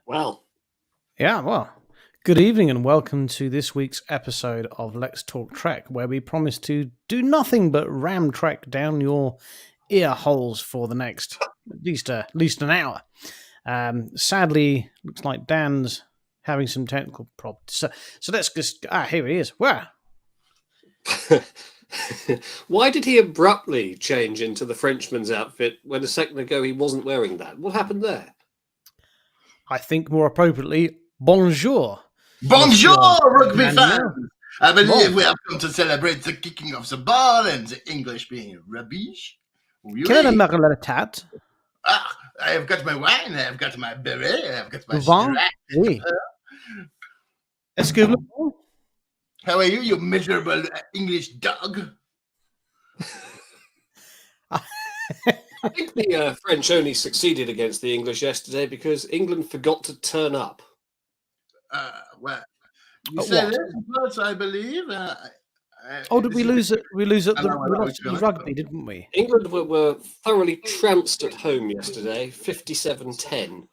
Well, Yeah, well, good evening and welcome to this week's episode of Let's Talk Trek, where we promise to do nothing but ram Trek down your ear holes for the next at least an hour. Sadly, looks like Dan's having some technical problems. So let's just here he is. Where? why did he abruptly change into the Frenchman's outfit when a second ago he wasn't wearing that? What happened there? I think more appropriately, bonjour. Bonjour, rugby Daniel. fans! I believe we have come to celebrate the kicking of the ball and the English being rubbish. Oui, Quelle est oui. ma tête? Ah, I have got my wine, I have got my beret, I have got my Vin? Chirac. Oui. Est-ce que How are you miserable English dog? I think the French only succeeded against the English yesterday because England forgot to turn up. Well, you say what? this, but I believe. did we lose it? We lose at I the know, I the rugby, didn't we? England were thoroughly trounced at home yesterday, 57-10.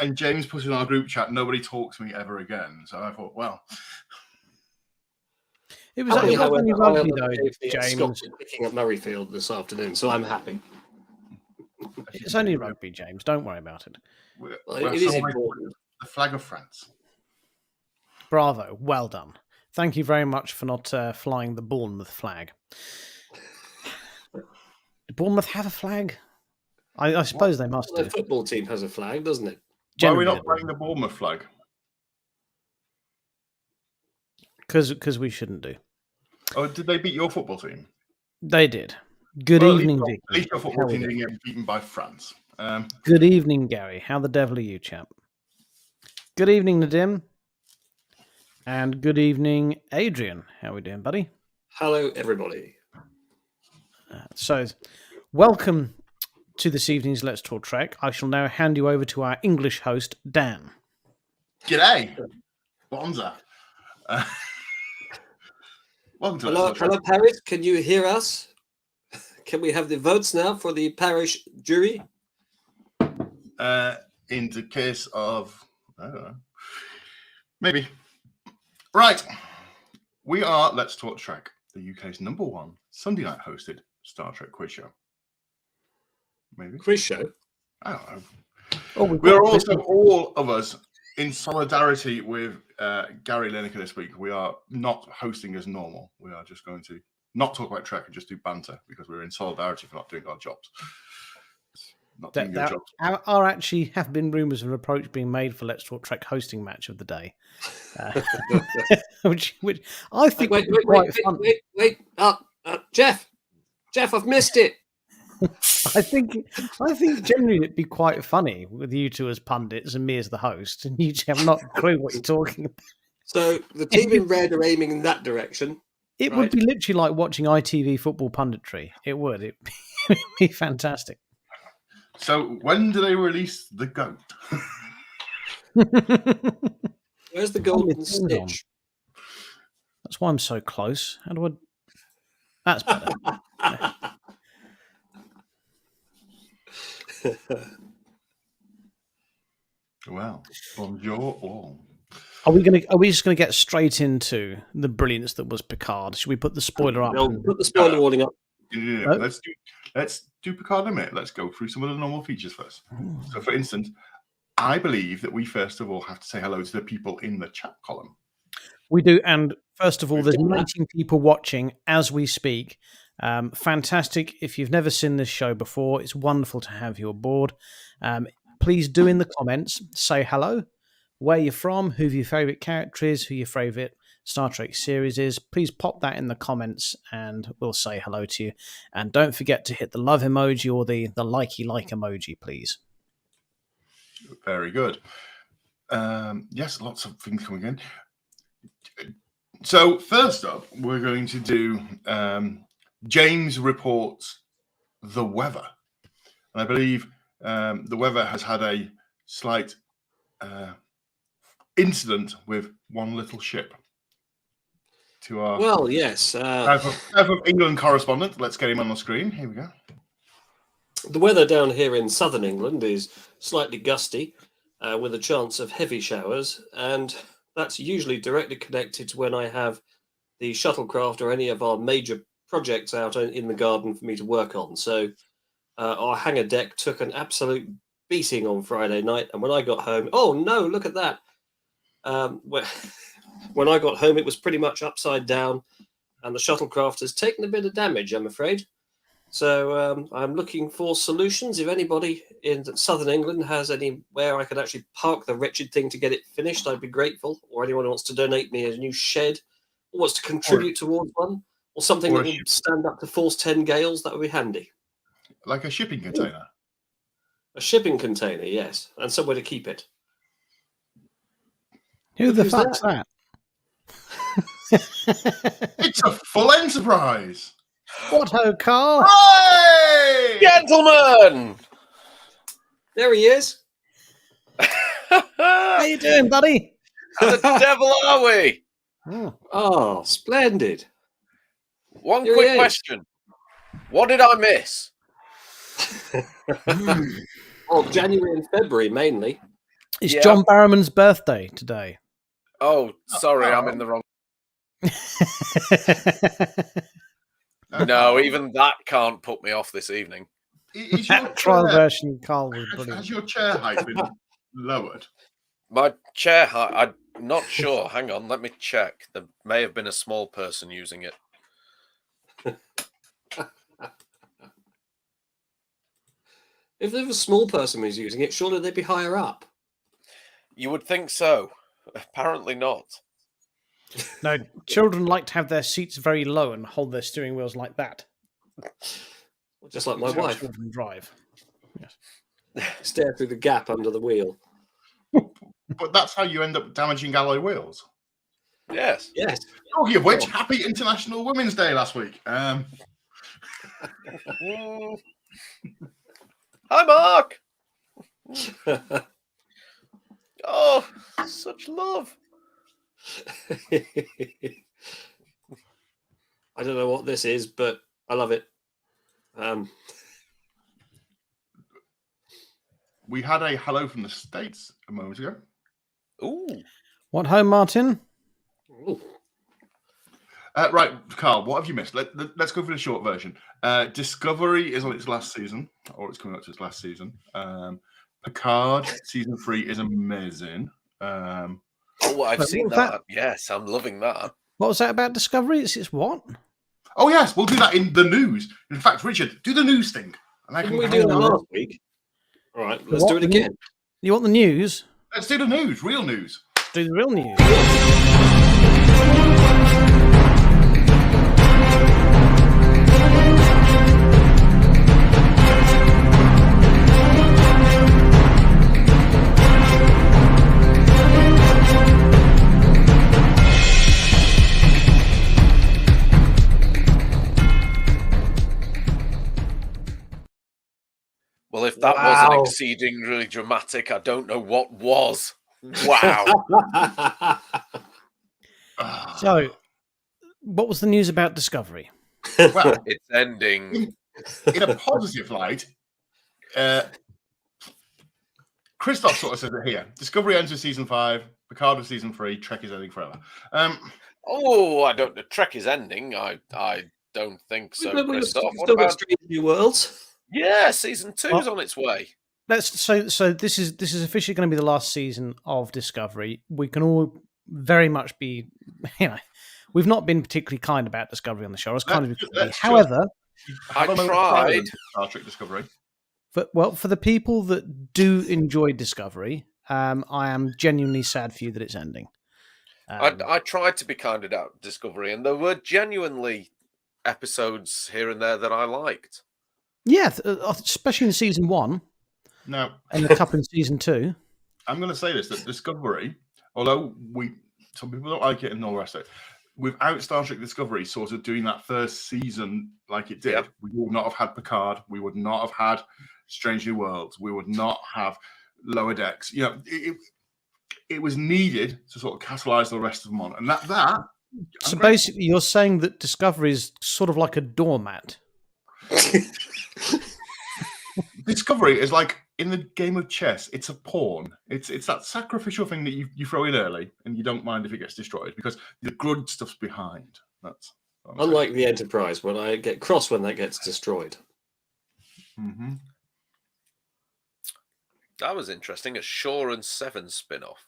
And James put in our group chat, nobody talks to me ever again. So I thought, well. It was only rugby, though, James. Scotland picking up Murrayfield this afternoon, so I'm happy. It's only rugby, James. Don't worry about it. We're It is important. The flag of France. Bravo. Well done. Thank you very much for not flying the Bournemouth flag. Did Bournemouth have a flag? I suppose they must The do. football team has a flag, doesn't it? Why are we Generally not playing the Bournemouth flag? Because we shouldn't do. Oh, did they beat your football team? They did. Good Well, evening, At Vicky. least your football How team are didn't you? get beaten by France. Good evening, Gary. How the devil are you, chap? Good evening, Nadim. And good evening, Adrian. How are we doing, buddy? Hello, everybody. So, welcome to this evening's Let's Talk Trek. I shall now hand you over to our English host, Dan. G'day, Bonza. Welcome to Hello, Let's Talk Trek. Paris. Can you hear us? Can we have the votes now for the parish jury? In the case of, I don't know, maybe. Right. We are Let's Talk Trek, the UK's #1 Sunday night hosted Star Trek quiz show. Maybe. Quiz show. I don't know. Oh, We are also, all of us, in solidarity with Gary Lineker this week. We are not hosting as normal. We are just going to not talk about Trek and just do banter because we're in solidarity for not doing our jobs. Not doing your jobs. Are actually have been rumours of an approach being made for Let's Talk Trek hosting match of the day, which I think would be quite fun. Wait. Jeff, I've missed it. I think generally it'd be quite funny with you two as pundits and me as the host, and you have not a clue what you're talking about. So the team in red are aiming in that direction. It would be literally like watching ITV football punditry. It would. It'd be fantastic. So when do they release the goat? Where's the golden snitch? That's why I'm so close. How do I? That's better. Well, bonjour all. Are we just gonna get straight into the brilliance that was Picard? Should we put the spoiler up? No, put the spoiler warning up. Yeah, let's do Picard in a minute. Let's go through some of the normal features first. So, for instance, I believe that we first of all have to say hello to the people in the chat column. We do, and first of all, there's 19 people watching as we speak. Fantastic. If you've never seen this show before, it's wonderful to have you aboard. Please do in the comments say hello, where you're from, who your favourite character is, who your favourite Star Trek series is. Please pop that in the comments and we'll say hello to you. And don't forget to hit the love emoji or the likey like emoji, please. Very good. Yes, lots of things coming in. So first up, we're going to do James reports the weather. And I believe the weather has had a slight incident with one little ship. To our Well, yes. South of England correspondent. Let's get him on the screen. Here we go. The weather down here in southern England is slightly gusty. with a chance of heavy showers, and that's usually directly connected to when I have the shuttlecraft or any of our major projects out in the garden for me to work on. So our hangar deck took an absolute beating on Friday night, and when I got home, oh no, look at that. When I got home, it was pretty much upside down, and the shuttlecraft has taken a bit of damage, I'm afraid. So I'm looking for solutions. If anybody in southern England has anywhere I could actually park the wretched thing to get it finished, I'd be grateful. Or anyone who wants to donate me a new shed, or wants to contribute towards one, or something that will stand up to force 10 gales, that would be handy. Like a shipping container? A shipping container, yes, and somewhere to keep it. Who the fuck's that? It's a full enterprise. What ho, Carl? Hey! Gentlemen! There he is. How you doing, buddy? How the devil are we? Oh, splendid. One Here quick he is. question. What did I miss? Oh, January and February mainly. It's Yeah. John Barrowman's birthday today. Oh, sorry, I'm in the wrong. No, even that can't put me off this evening. Is your Trial chair, version, Carl was brilliant. has your chair height been lowered? My chair height, I'm not sure. Hang on, let me check. There may have been a small person using it. If there was a small person who's using it, surely they'd be higher up. You would think so. Apparently not. No, children like to have their seats very low and hold their steering wheels like that. Just like my That's how wife. children drive. Stare through the gap under the wheel. But that's how you end up damaging alloy wheels. Yes. Yes. Talking of which, happy International Women's Day last week. Mm. Hi, Mark. Oh, such love. I don't know what this is, but I love it. We had a hello from the States a moment ago. Ooh. What ho, Martin? Ooh. Right, Carl, what have you missed? Let's go for the short version. Discovery is on its last season, or it's coming up to its last season. Picard season 3 is amazing. Oh, I've Wait, seen what was that. that? Yes, I'm loving that. What was that about Discovery? It's what? Oh yes, we'll do that in the news. In fact, Richard, do the news thing. And I Didn't can we do that last week? All right, let's What? do it again. You want the news? Let's do the news, real news. Let's do the real news. Well, if that Wow. wasn't exceedingly dramatic, I don't know what was. Wow. So, what was the news about Discovery? Well, It's ending. in a positive light, Christoph sort of says it here. Discovery ends with season 5, Picard with season 3, Trek is ending forever. Oh, I don't. The Trek is ending. I don't think so, We've Christoph. still What got about? Strange New Worlds. Yeah, season 2's on its way. So this is officially going to be the last season of Discovery. We can all very much be, we've not been particularly kind about Discovery on the show. As kind as we could be. However, I have a moment of tried. silence, Star Trek Discovery. for the people that do enjoy Discovery, I am genuinely sad for you that it's ending. I tried to be kind about Discovery, and there were genuinely episodes here and there that I liked. Yeah, especially in season 1 Now, and a couple in season 2. I'm going to say this, that Discovery, although some people don't like it and all the rest of it, without Star Trek Discovery sort of doing that first season like it did, Yep. we would not have had Picard, we would not have had Strange New Worlds, we would not have Lower Decks. It was needed to sort of catalyze the rest of them on. And that So I'm grateful. basically, you're saying that Discovery is sort of like a doormat. Discovery is like in the game of chess. It's a pawn. It's that sacrificial thing that you throw in early, and you don't mind if it gets destroyed because the good stuff's behind. That's what I'm Unlike the Enterprise, when I get cross when that gets destroyed. Mm-hmm. That was interesting. A Shaw and Seven spin-off.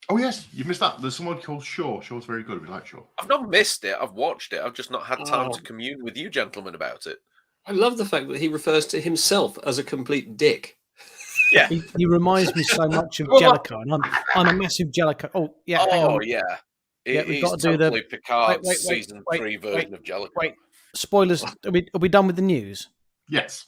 Oh yes, you missed that. There's someone called Shaw. Shaw's very good. We like Shaw. I've not missed it. I've watched it. I've just not had time Oh. to commune with you gentlemen about it. I love the fact that he refers to himself as a complete dick. Yeah. He reminds me so much of Jellicoe, and I'm a massive Jellicoe. Oh yeah, hang Oh on. yeah. Yeah, we've He's got to do the- totally Picard's wait, season 3 version of Jellicoe. Wait, spoilers. Are we done with the news? Yes.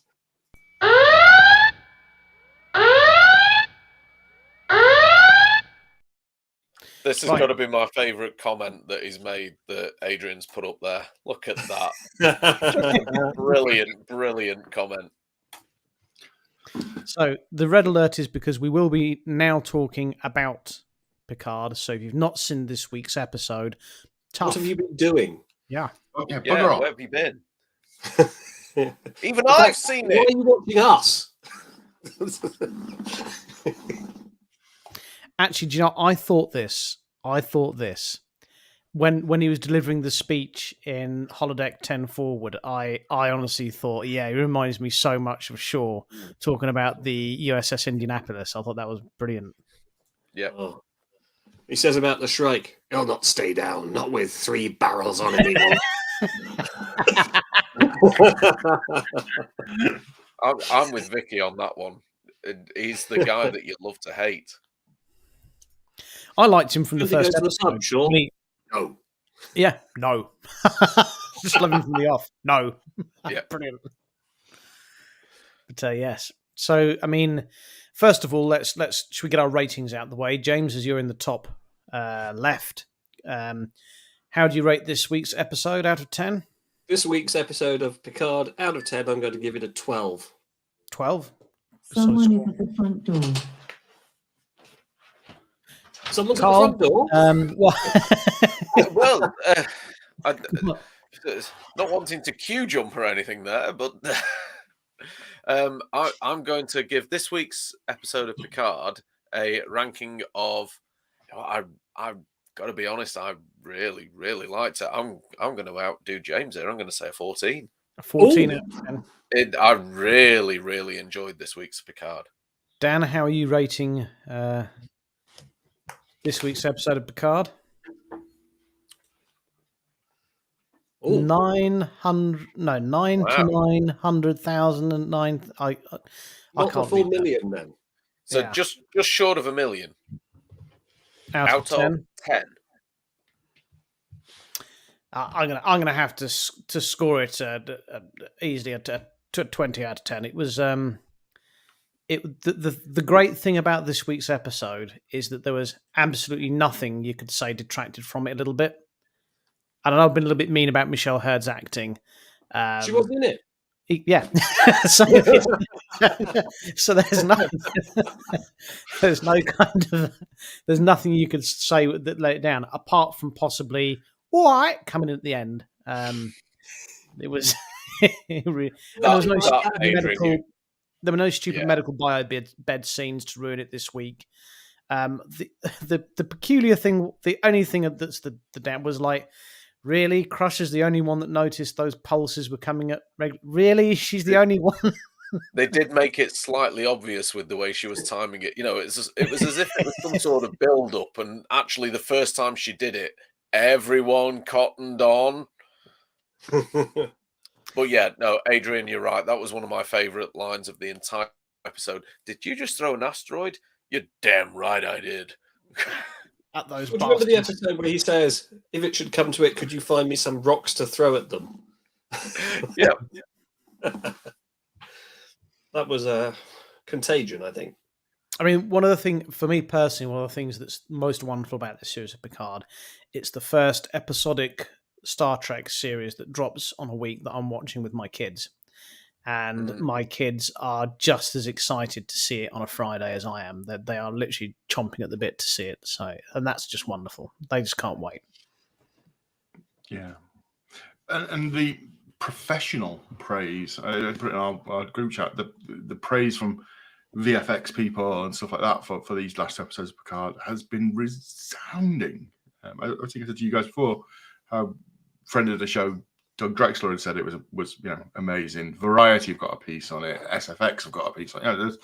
This has Right. got to be my favourite comment that he's made that Adrian's put up there. Look at that. Brilliant comment. So the red alert is because we will be now talking about Picard. So if you've not seen this week's episode, tough. What have you been doing? Yeah. Okay, Yeah, bugger off. where have you been? Even In I've fact, seen why it. are you watching us? Actually, do you know, I thought this when he was delivering the speech in Holodeck 10 Forward. I honestly thought, yeah, he reminds me so much of Shaw talking about the USS Indianapolis. I thought that was brilliant. Yeah. Oh. He says about the Shrike, he'll not stay down, not with 3 barrels on him. I'm with Vicky on that one. He's the guy that you love to hate. I liked him from the Does he go first to the episode. pub, Shaw? No. Yeah, no. Just love him from the off. No. Yeah. Brilliant. But yes. So, I mean, first of all, let's should we get our ratings out of the way? James, as you're in the top left, how do you rate this week's episode out of 10? This week's episode of Picard, out of 10, I'm going to give it a 12. 12? Someone is at the front door. Someone's Carl? at the front door. Well, Well, not wanting to queue jump or anything there, but I'm going to give this week's episode of Picard a ranking of. I've got to be honest, I really liked it. I'm going to outdo James here. I'm going to say a 14. a 14 Ooh. out of 10. I really enjoyed this week's Picard. Dan, how are you rating this week's episode of Picard? Ooh. 900, no, 99,000 and 9. I Not the can't full beat that. million, then. So Yeah. just short of 1 million. Out of 10. 10. I'm gonna have to score it easily to 20 out of 10. It was the great thing about this week's episode is that there was absolutely nothing you could say detracted from it a little bit. I don't know, I've been a little bit mean about Michelle Hurd's acting. She wasn't in it. Yeah. so there's there's nothing you could say that let it down apart from possibly all right coming in at the end. It was there was no stupid medical. There were no stupid medical bio bed scenes to ruin it this week. The peculiar thing, the only thing that's the down was like, really, Crusher's the only one that noticed those pulses were coming at. Really, she's the only one. They did make it slightly obvious with the way she was timing it. You know, it was as if it was some sort of build up, and actually, the first time she did it, everyone cottoned on. But yeah, no, Adrian, you're right. That was one of my favourite lines of the entire episode. Did you just throw an asteroid? You're damn right I did. At those Do you remember the bastards. episode where he says, if it should come to it, could you find me some rocks to throw at them? Yeah. That was a Contagion, I think. I mean, one of the things, for me personally, one of the things that's most wonderful about this series of Picard, it's the first episodic Star Trek series that drops on a week that I'm watching with my kids. And my kids are just as excited to see it on a Friday as I am. They are literally chomping at the bit to see it. So, and that's just wonderful. They just can't wait. Yeah. And the professional praise. I put it in our group chat. The praise from VFX people and stuff like that for these last episodes of Picard has been resounding. I think I said to you guys before how friend of the show Doug Drexler had said it was amazing. Variety have got a piece on it. SFX have got a piece on it. There's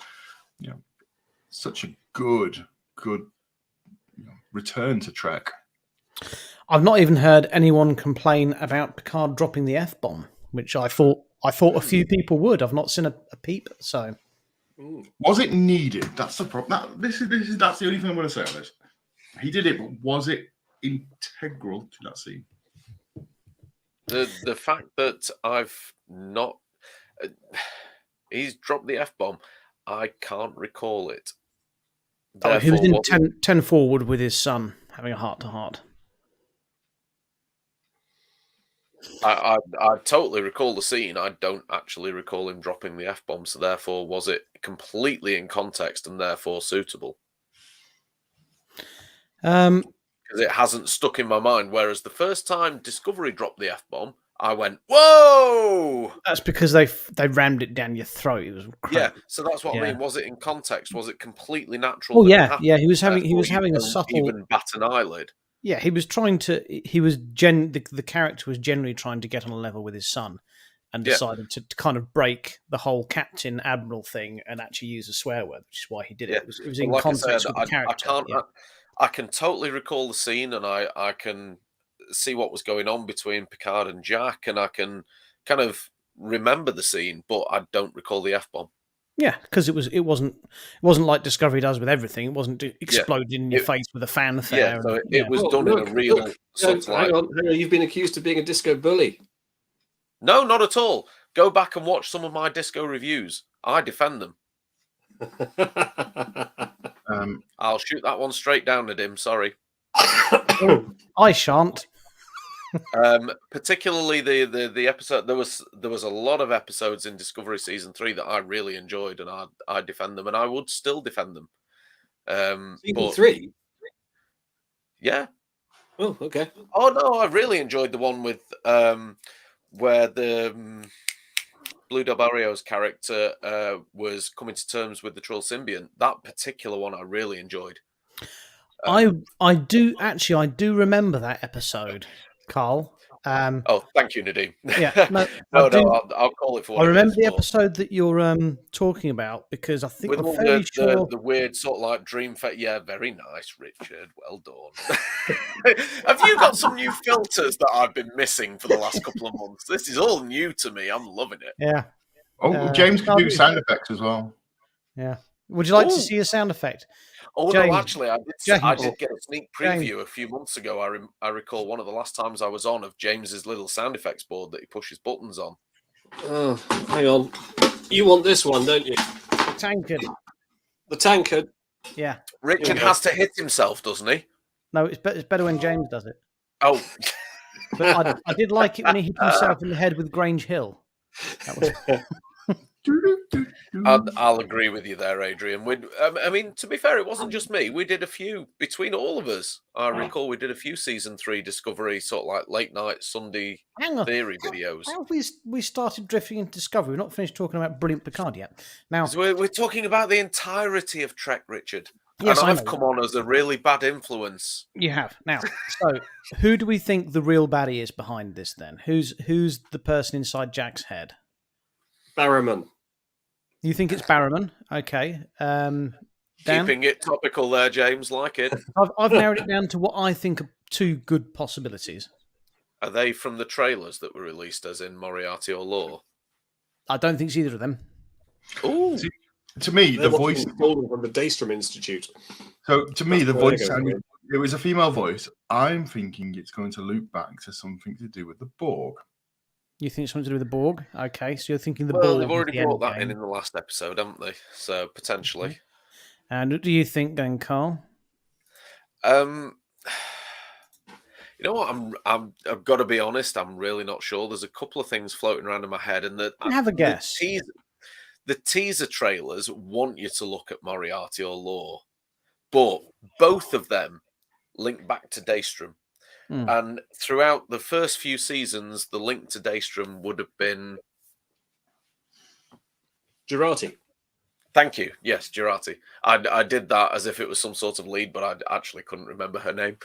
such a good return to Trek. I've not even heard anyone complain about Picard dropping the F-bomb, which I thought a few people would. I've not seen a peep. So, was it needed? That's the problem. That's the only thing I'm going to say on this. He did it, but was it integral to that scene? The fact that I've not he's dropped the F-bomb, I can't recall it. He was in 10 forward with his son having a heart-to-heart. I totally recall the scene. I don't actually recall him dropping the F-bomb, so therefore was it completely in context and therefore suitable? Because it hasn't stuck in my mind, whereas the first time Discovery dropped the F-bomb, I went, whoa! That's because they rammed it down your throat. It was crazy. Yeah, so that's what I mean. Was it in context? Was it completely natural? Oh yeah, yeah. He was having a subtle, even bat an eyelid. Yeah, he was trying to. The character was generally trying to get on a level with his son, and decided to kind of break the whole Captain Admiral thing and actually use a swear word, which is why he did it. Yeah. It was in context with the character. I can totally recall the scene, and I can see what was going on between Picard and Jack, and I can kind of remember the scene, but I don't recall the F-bomb. Yeah, because it wasn't like Discovery does with everything. It wasn't exploding in your face with a fanfare. Yeah, so it was done in a real. Hang on, you've been accused of being a disco bully. No, not at all. Go back and watch some of my disco reviews. I defend them. I'll shoot that one straight down at him. Sorry. I shan't. Particularly the episode. There was a lot of episodes in Discovery Season 3 that I really enjoyed, and I defend them, and I would still defend them. Season 3? Yeah. Oh, okay. Oh no, I really enjoyed the one with where the Blue Barrio's character was coming to terms with the Trill symbiont. That particular one I really enjoyed. I do remember that episode, Carl. Thank you, Nadeem. Yeah, no, I'll call it for what I remember the episode that you're talking about because I think I'm fairly sure the weird sort of like dream fate. Yeah, very nice, Richard. Well done. Have you got some new filters that I've been missing for the last couple of months? This is all new to me. I'm loving it. Yeah. Oh, James can do sound effects as well. Yeah. Would you like to see a sound effect? Oh, James, no, actually, I did get a sneak preview a few months ago. I recall one of the last times I was on of James's little sound effects board that he pushes buttons on. Oh, hang on. You want this one, don't you? The tankard. The tankard? Yeah. Richard has to hit himself, doesn't he? No, it's better when James does it. Oh. But I did like it when he hit himself in the head with Grange Hill. That was... I'll agree with you there, Adrian. I mean, to be fair, it wasn't just me. We did a few between all of us. I recall we did a few season 3 Discovery sort of like late night Sunday theory videos. How have we started drifting into Discovery? We're not finished talking about Brilliant Picard yet. Now we're talking about the entirety of Trek, Richard. Yes, and I've come on as a really bad influence. You have. Now, so who do we think the real baddie is behind this then? Who's the person inside Jack's head? Barrowman. You think it's Barrowman? Okay. Dan? Keeping it topical there, James. Like it. I've narrowed it down to what I think are 2 good possibilities. Are they from the trailers that were released, as in Moriarty or Law? I don't think it's either of them. Ooh. To me, They're the voice from the Daystrom Institute. So to me, the voice sounded. It was a female voice. I'm thinking it's going to loop back to something to do with the Borg. You think it's something to do with the Borg? Okay, so you're thinking the Well, Borg. they've already brought that in in the last episode, haven't they? So potentially. Okay. And what do you think, then, Carl? You know what? I've got to be honest. I'm really not sure. There's a couple of things floating around in my head, and have a guess. The teaser trailers want you to look at Moriarty or Law, but both of them link back to Daystrom. And throughout the first few seasons, the link to Daystrom would have been Girardi. Thank you. Yes, Girardi. I did that as if it was some sort of lead, but I actually couldn't remember her name.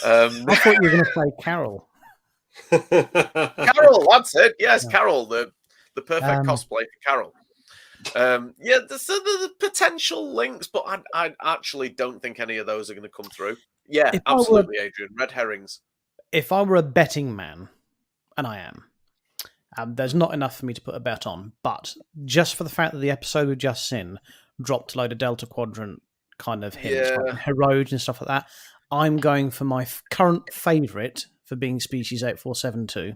I thought you were going to say Carol. Carol, that's it. Yes, Yeah. Carol, the perfect cosplay for Carol. Yeah, the potential links, but I actually don't think any of those are going to come through. Yeah, If absolutely, Adrian. Red herrings. If I were a betting man, and I am, there's not enough for me to put a bet on, but just for the fact that the episode we've just seen dropped a load of Delta Quadrant kind of hints, like Herode and stuff like that, I'm going for my current favourite for being Species 8472.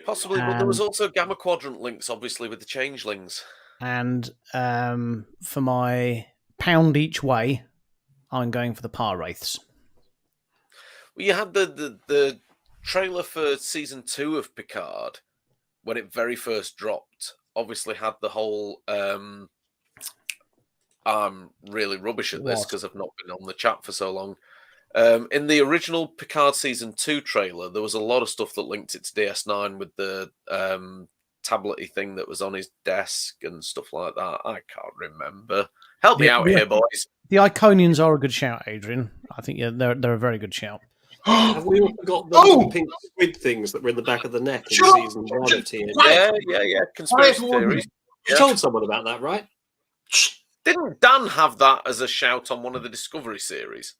Possibly, but there was also Gamma Quadrant links, obviously, with the changelings. And for my pound each way, I'm going for the Par-Wraiths. Well, you had the trailer for season 2 of Picard when it very first dropped. Obviously, had the whole. I'm really rubbish at this because I've not been on the chat for so long. In the original Picard season 2 trailer, there was a lot of stuff that linked it to DS9 with the tablety thing that was on his desk and stuff like that. I can't remember. Help me out here, boys. The Iconians are a good shout, Adrian. I think they're a very good shout. Have we also got the pink squid things that were in the back of the neck in season 1 of TNG? Yeah. Conspiracy theories. You told someone about that, right? Didn't Dan have that as a shout on one of the Discovery series?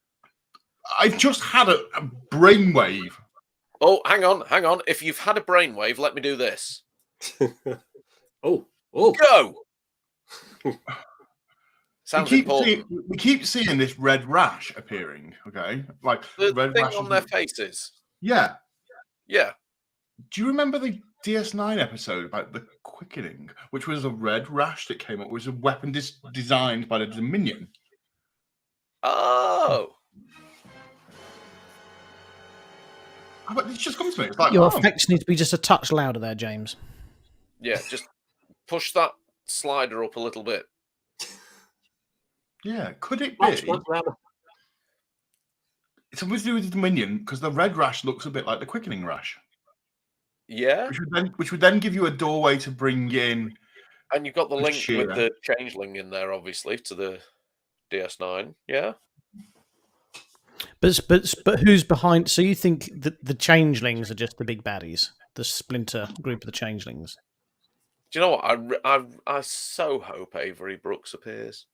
I've just had a brainwave. Oh, hang on. If you've had a brainwave, let me do this. Oh. Go! Sounds important. We keep seeing this red rash appearing, okay? Like The red thing rash on their faces. Yeah. Yeah. Do you remember the DS9 episode about the quickening, which was a red rash that came up, which was a weapon designed by the Dominion? Oh. But it's just come to me. It's like, Your effects need to be just a touch louder there, James. Yeah, just push that slider up a little bit. Yeah, could it be? It's something to do with the Dominion because the red rash looks a bit like the quickening rash. Yeah. Which would then give you a doorway to bring in. And you've got the link Shearer. with the changeling in there, obviously, to the DS9. Yeah. But who's behind? So you think that the changelings are just the big baddies, the splinter group of the changelings? Do you know what? I so hope Avery Brooks appears.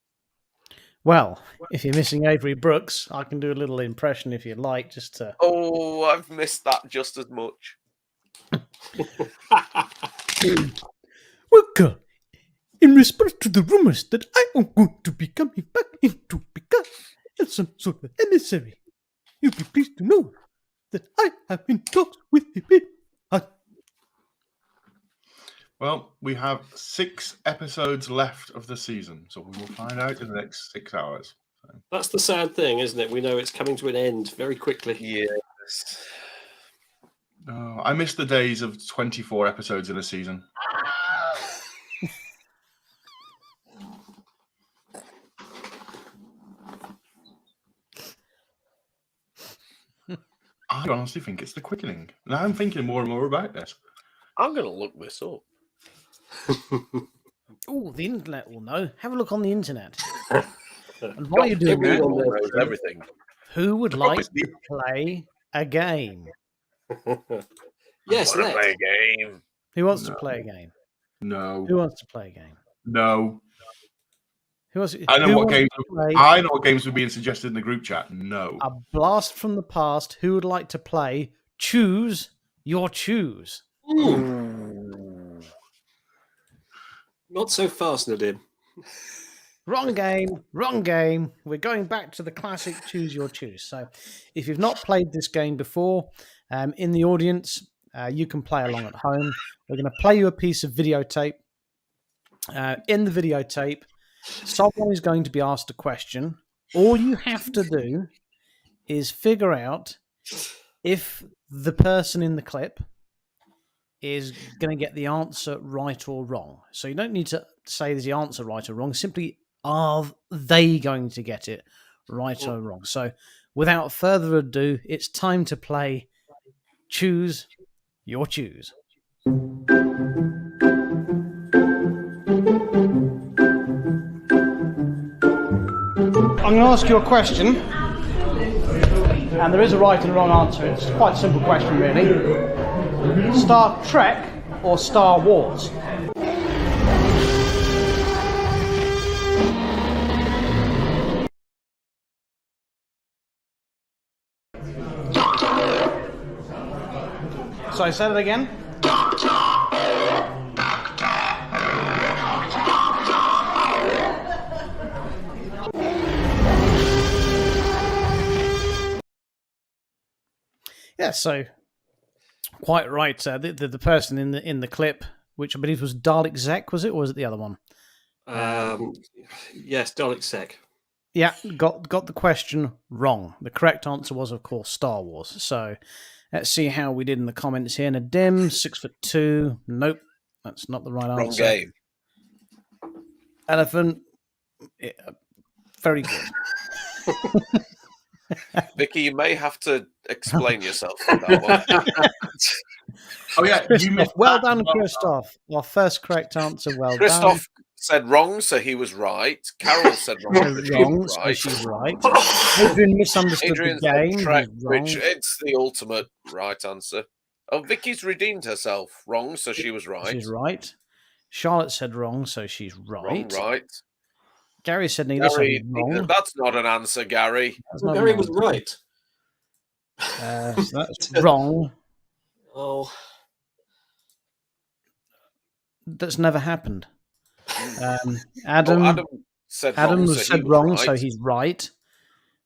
Well, if you're missing Avery Brooks, I can do a little impression if you like, just to. Oh, I've missed that just as much. Welcome. In response to the rumors that I am going to be coming back into Picard as some sort of emissary, you'll be pleased to know that I have been talks with the people. Well, we have 6 episodes left of the season, so we will find out in the next 6 hours. So. That's the sad thing, isn't it? We know it's coming to an end very quickly. Yes. Oh, I miss the days of 24 episodes in a season. I honestly think it's the quickening. Now I'm thinking more and more about this. I'm going to look this up. Oh, the internet will know. Have a look on the internet. And while you're doing that, knows everything. who would like to play a game? Yes, I want to play a game. Who wants to play a game? No. Who wants to play a game? No. Who wants? I know who what wants games. to play I know what games were being suggested in the group chat. No. a blast from the past? Who would like to play? Choose your choose. Not so fast, Nadim. Wrong game, wrong game. We're going back to the classic choose your choose. So if you've not played this game before, in the audience, you can play along at home. We're going to play you a piece of videotape. In the videotape, someone is going to be asked a question. All you have to do is figure out if the person in the clip is going to get the answer right or wrong. So you don't need to say is the answer right or wrong. Simply, are they going to get it right or wrong? So without further ado, it's time to play Choose Your Choose. I'm going to ask you a question, and there is a right and wrong answer. It's quite a simple question, really. Star Trek or Star Wars? So I said it again. Yeah, so quite right. The person in the clip, which I believe was Dalek Zek, was it, or was it the other one? Yes, Dalek Sec. Yeah, got the question wrong. The correct answer was, of course, Star Wars. So let's see how we did in the comments here. Nadim, 6'2". Nope, that's not the right Wrong answer. game. Elephant, yeah, very good. Vicky, you may have to explain yourself on that one. Oh yeah, you missed Well that done, as well. Christoph. Our first correct answer. Well Christoph said wrong, so he was right. Carol said wrong, done. so she Wrong, was so right. she's right. Adrian misunderstood Adrian the game. said Trek, He's wrong. which it's the ultimate right answer. Oh, Vicky's redeemed herself. Wrong, so she was right. She's right. Charlotte said wrong, so she's Wrong, right. right. Gary said neither, so Gary, he's wrong. that's not an answer, Gary. That's Well, not Gary an was answer. right. So that's wrong. Oh, That's never happened. Oh, Adam Adam said Adam wrong, was so said he was wrong, right. so he's right.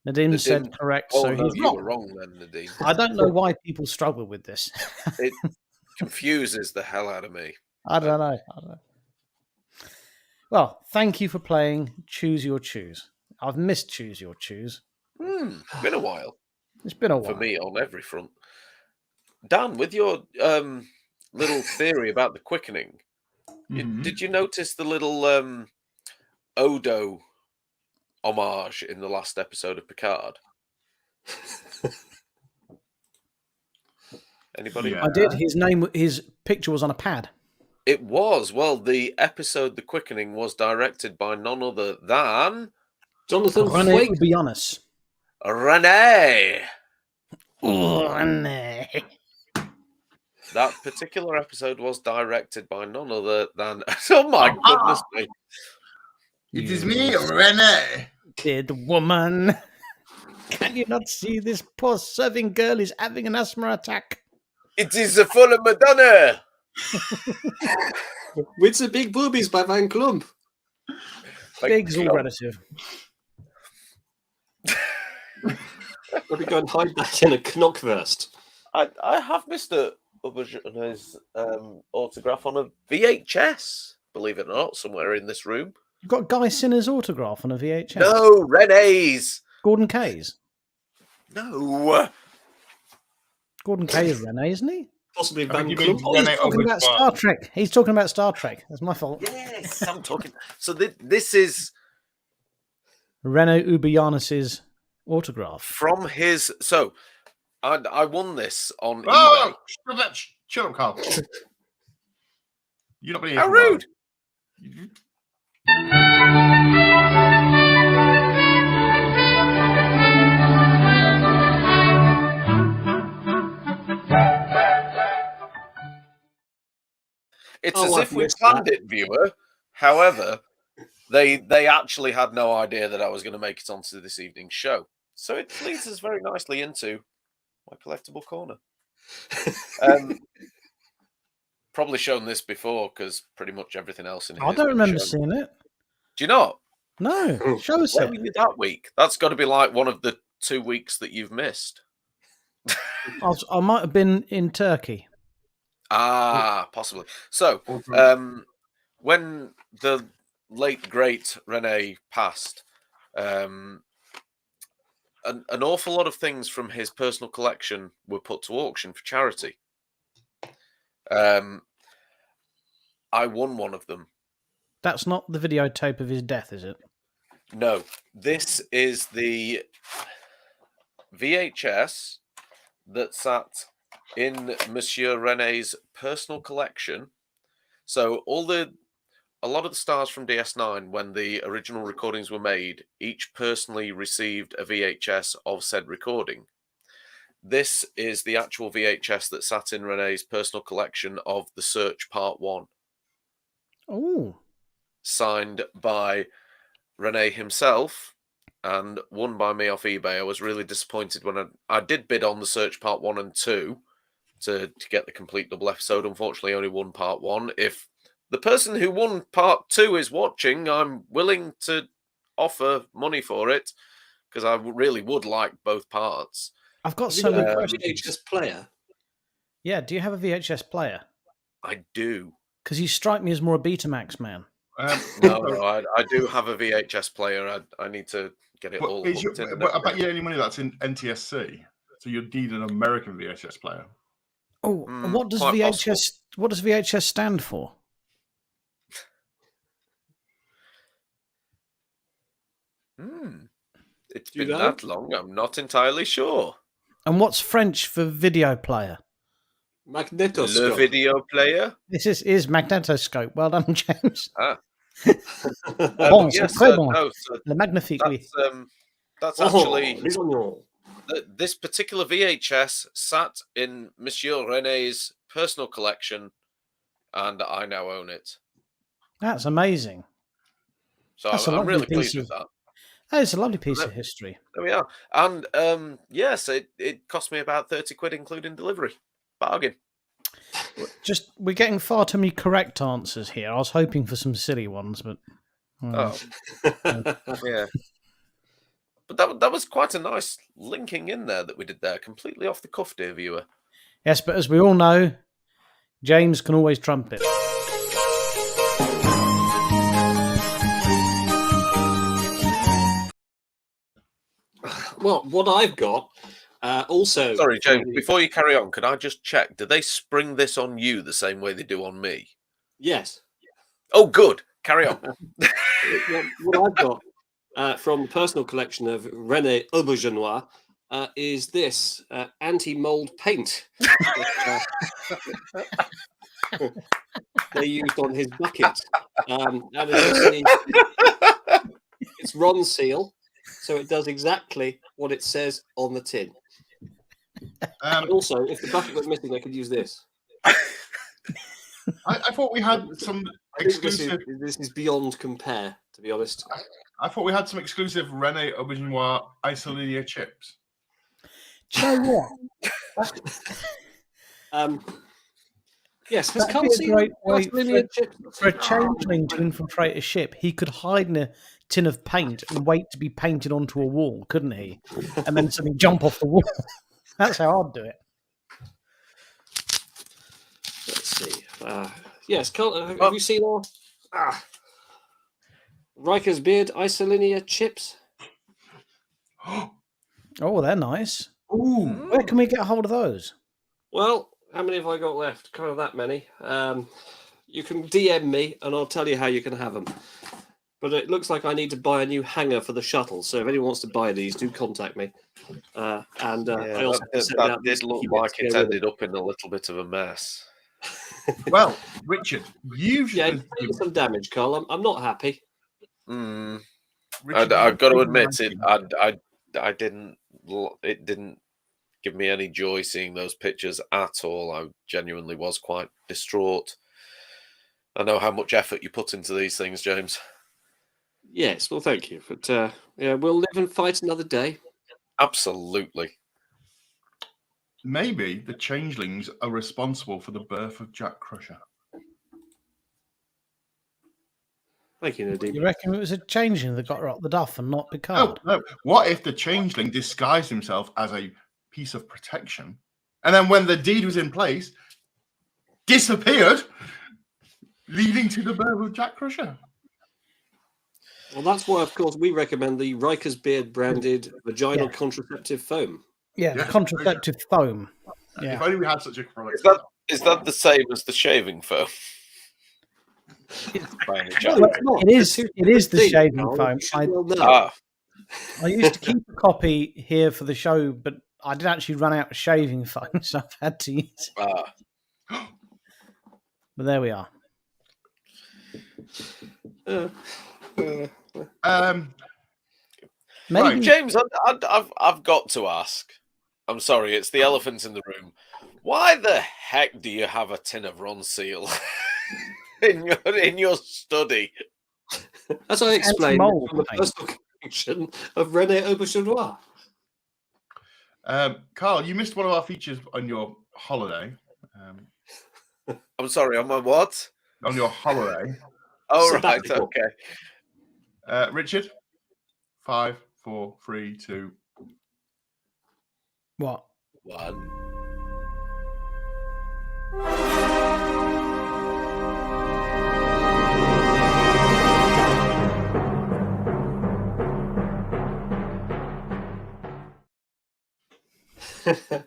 Nadim said Nadim- correct, Oh, so no, he's you wrong. were wrong then, Nadine. I don't know why people struggle with this. It confuses the hell out of me. I don't know. Well, thank you for playing Choose Your Choose. I've missed Choose Your Choose. Been a while It's been a while. for me on every front. Dan, with your little theory about the quickening, did you notice the little Odo homage in the last episode of Picard? Anybody? Yeah. I did. His picture was on a pad. It was. Well, the episode The Quickening was directed by none other than Jonathan Rene Frakes. Ubianis. Renee. Rene. That particular episode was directed by none other than... Oh, my goodness me. It is me, Rene. Dead woman. Can you not see this poor serving girl is having an asthma attack? It is the full of Madonna. With the big boobies by Van Klump. Big's all relative. Probably go and hide that in a Knockverst. I have Mr. Auberjono's autograph on a VHS, believe it or not, somewhere in this room. You've got Guy Sinner's autograph on a VHS. No, Renee's. Gordon Kay's. No. Gordon Kay is Rene, isn't he? Possibly I Van think you mean Klump. Oh, he's Rene talking about Auberjonois. Star Trek. He's talking about Star Trek. That's my fault. Yes, I'm talking. So this is Rene Ubianis's autograph. from his. So I won this on Oh, eBay. shut up, Carl. You're not being How rude. It's Oh, as I've if we missed planned that. it, viewer. However, they actually had no idea that I was going to make it onto this evening's show. So it leads us very nicely into my collectible corner. Probably shown this before because pretty much everything else in here. I don't remember seeing it. Do you not? No, show us Where it. were you that week? That's got to be like one of the 2 weeks that you've missed. I might have been in Turkey. Ah, possibly. So, when the late great Rene passed, an awful lot of things from his personal collection were put to auction for charity. I won one of them. That's not the videotape of his death, is it? No, this is the VHS that sat in Monsieur René's personal collection. So a lot of the stars from DS9, when the original recordings were made, each personally received a VHS of said recording. This is the actual VHS that sat in René's personal collection of The Search Part 1. Oh. Signed by René himself and won by me off eBay. I was really disappointed when I did bid on The Search Part 1 and 2 to get the complete double episode. Unfortunately, only won Part 1. If the person who won Part 2 is watching, I'm willing to offer money for it because I really would like both parts. I've got Have you so got many a questions. VHS player? Yeah, do you have a VHS player? I do. Because you strike me as more a Betamax man. No, I do have a VHS player. I need to get it all hooked in. But I bet you any money that's in NTSC. So you'd need an American VHS player. Oh, what does quite VHS? possible. What does VHS stand for? It's Do you been know? that long. I'm not entirely sure. And what's French for video player? The Magnetoscope. video player. This is magnetoscope. Well done, James. Ah. Bon, c'est Yes, très bon. no, so Le magnifique, oui. that's Oh, actually les oignons. this particular VHS sat in Monsieur René's personal collection, and I now own it. That's amazing. So That's a I'm lovely really piece pleased with of- that. That is a lovely piece of history. There we are. And yes, it cost me about 30 quid, including delivery. Bargain. Just we're getting far too many correct answers here. I was hoping for some silly ones, but Oh, yeah. But that was quite a nice linking in there that we did there, completely off the cuff, dear viewer. yes. But as we all know, James can always trumpet. Well, what I've got also. Sorry, James, before you carry on, could I just check? Do they spring this on you the same way they do on me? Yes. Oh, good. Carry on. What I've got from the personal collection of René Aubergenois is this anti-mold paint they used on his bucket. And it's Ron Seal, so it does exactly what it says on the tin. And also, if the bucket was missing, they could use this. I thought we had some exclusive. This is beyond compare, to be honest. I thought we had some exclusive René Aubergenois Isolynia chips. Do you know what? Yes, has That'd be a great way Isolynia chips? For a changeling to infiltrate a ship, he could hide in a tin of paint and wait to be painted onto a wall, couldn't he? And then suddenly jump off the wall. That's how I'd do it. Let's see. Yes, have you seen our Riker's Beard Isolynia chips? Oh, they're nice. Ooh. Where can we get hold of those? Well, how many have I got left? Kind of that many. You can DM me and I'll tell you how you can have them. But it looks like I need to buy a new hanger for the shuttle. So if anyone wants to buy these, do contact me. I also that did look like it ended up in a little bit of a mess. Well, Richard, you've it's taken some damage, Carl. I'm not happy. Richard, I've got to admit it. I didn't. It didn't give me any joy seeing those pictures at all. I genuinely was quite distraught. I know how much effort you put into these things, James. Yes, well, thank you. But we'll live and fight another day. Absolutely. Maybe the changelings are responsible for the birth of Jack Crusher. Thank you, Nadeem. You reckon it was a changeling that got her up the duff and not Picard? No. What if the changeling disguised himself as a piece of protection, and then when the deed was in place, disappeared, leading to the birth of Jack Crusher? Well, that's why, of course, we recommend the Riker's Beard branded vaginal contraceptive foam. Yeah, Yeah. contraceptive foam. Yeah. If only we had such a product. Is that the same as the shaving foam? By any chance? It is the shaving foam. You should well know. I used to keep a copy here for the show, but I did actually run out of shaving foam, so I've had to use it. But there we are. Maybe Right. James, I've got to ask. I'm sorry, it's the elephant in the room. Why the heck do you have a tin of Ronseal in your study? As I explained, mold from the paint. personal collection of René Auberjonois. Carl, you missed one of our features on your holiday. I'm sorry, on my what? On your holiday. Oh, right, Sabbatical. okay. Richard? 5, 4, 3, 2. what? 1.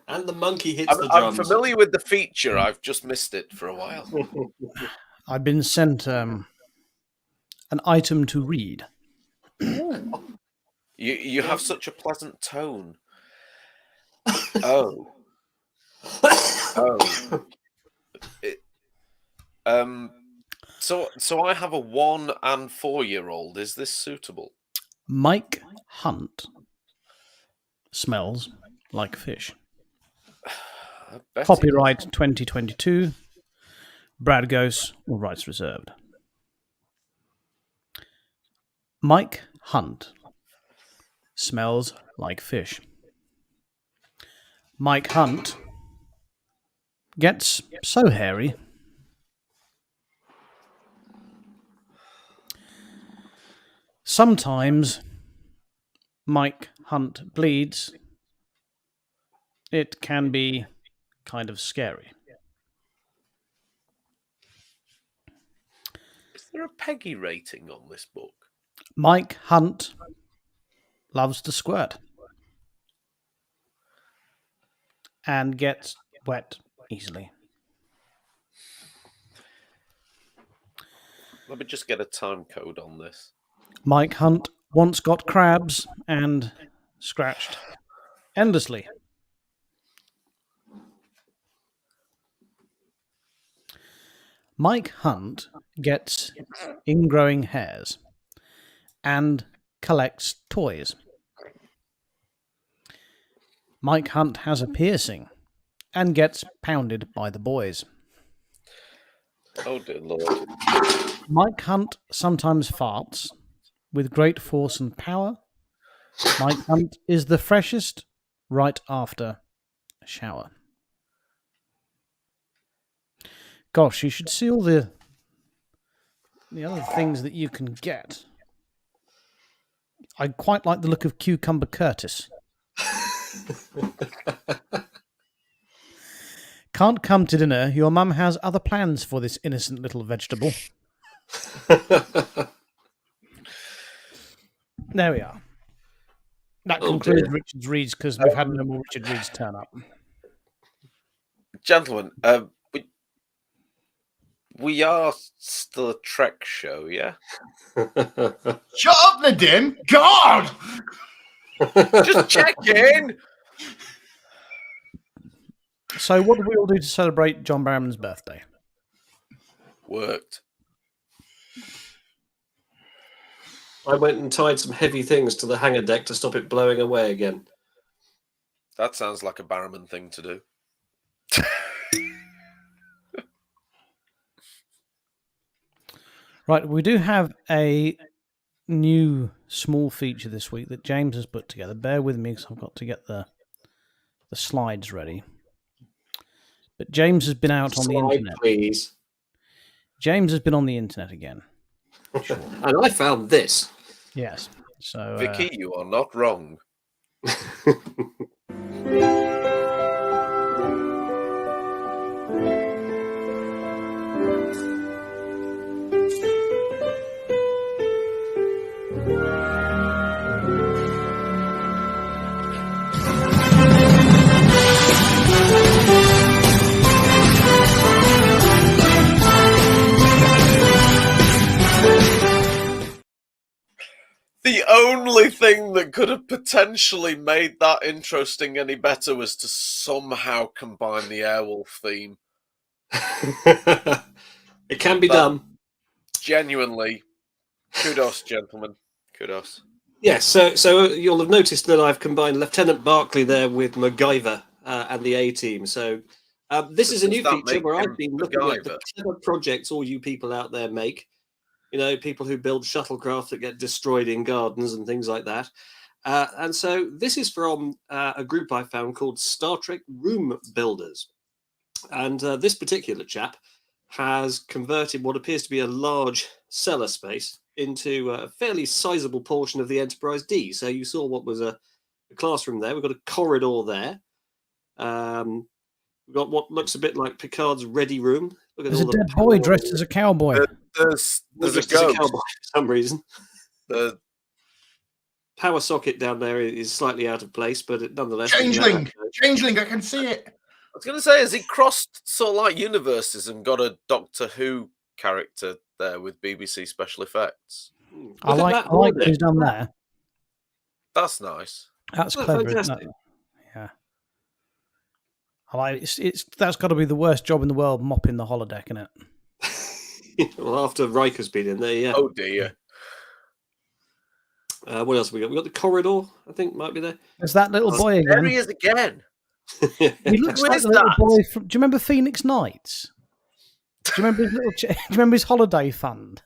And the monkey hits the I'm drums. familiar with the feature. I've just missed it for a while. I've been sent an item to read. You have such a pleasant tone. Oh. Oh. So I have a 1 and 4-year-old. Is this suitable? Mike Hunt smells like fish. I bet it Copyright 2022. Brad Gose, all rights reserved. Mike Hunt smells like fish. Mike Hunt gets so hairy. Sometimes Mike Hunt bleeds. It can be kind of scary. Is there a Peggy rating on this book? Mike Hunt loves to squirt and gets wet easily. Let me just get a time code on this. Mike Hunt once got crabs and scratched endlessly. Mike Hunt gets ingrowing hairs and collects toys. Mike Hunt has a piercing and gets pounded by the boys. Oh, dear Lord. Mike Hunt sometimes farts with great force and power. Mike Hunt is the freshest right after a shower. Gosh, you should see all the other things that you can get. I quite like the look of Cucumber Curtis. Can't come to dinner. Your mum has other plans for this innocent little vegetable. There we are. That Oh, concludes dear. Richard's reads because we've had no more Richard reads turn up. Gentlemen, we are still a Trek show, yeah? Shut up, Nadine! God! Just checking! So, what do we all do to celebrate John Barrowman's birthday? Worked. I went and tied some heavy things to the hangar deck to stop it blowing away again. That sounds like a Barrowman thing to do. Right, we do have a new small feature this week that James has put together. Bear with me because I've got to get the slides ready. But James has been out on the Slide, internet. please. James has been on the internet again. And I found this. Yes. So Vicky, you are not wrong. The only thing that could have potentially made that interesting any better was to somehow combine the Airwolf theme. It can be That- done. Genuinely, kudos, gentlemen. Kudos. Yes, so you'll have noticed that I've combined Lieutenant Barclay there with MacGyver and the A-Team. So this is a Does new that feature make where him I've been looking at the MacGyver? clever projects all you people out there make. You know, people who build shuttlecraft that get destroyed in gardens and things like that. And so this is from a group I found called Star Trek Room Builders. And this particular chap has converted what appears to be a large cellar space into a fairly sizable portion of the Enterprise D. So you saw what was a classroom there. We've got a corridor there. We've got what looks a bit like Picard's ready room. Look at There's a all the dead boy dressed as a cowboy. There's a dressed as ghost. cowboy for some reason. The Power socket down there is slightly out of place, but nonetheless. Changeling, I can see it. I was going to say, has he crossed sort of like universes and got a Doctor Who character there with BBC special effects? I like what he's done there. That's nice. That's Isn't that clever, isn't fantastic? it? Yeah. I like it's that's got to be the worst job in the world, mopping the holodeck, isn't it? Well, after Riker's been in there, yeah. Oh dear. What else have we got? We got the corridor, I think, might be there. There's that little boy There again. he is again. He looks Who like is the little that? boy from. Do you remember Phoenix Nights? Do you remember his little? Do you remember his holiday fund?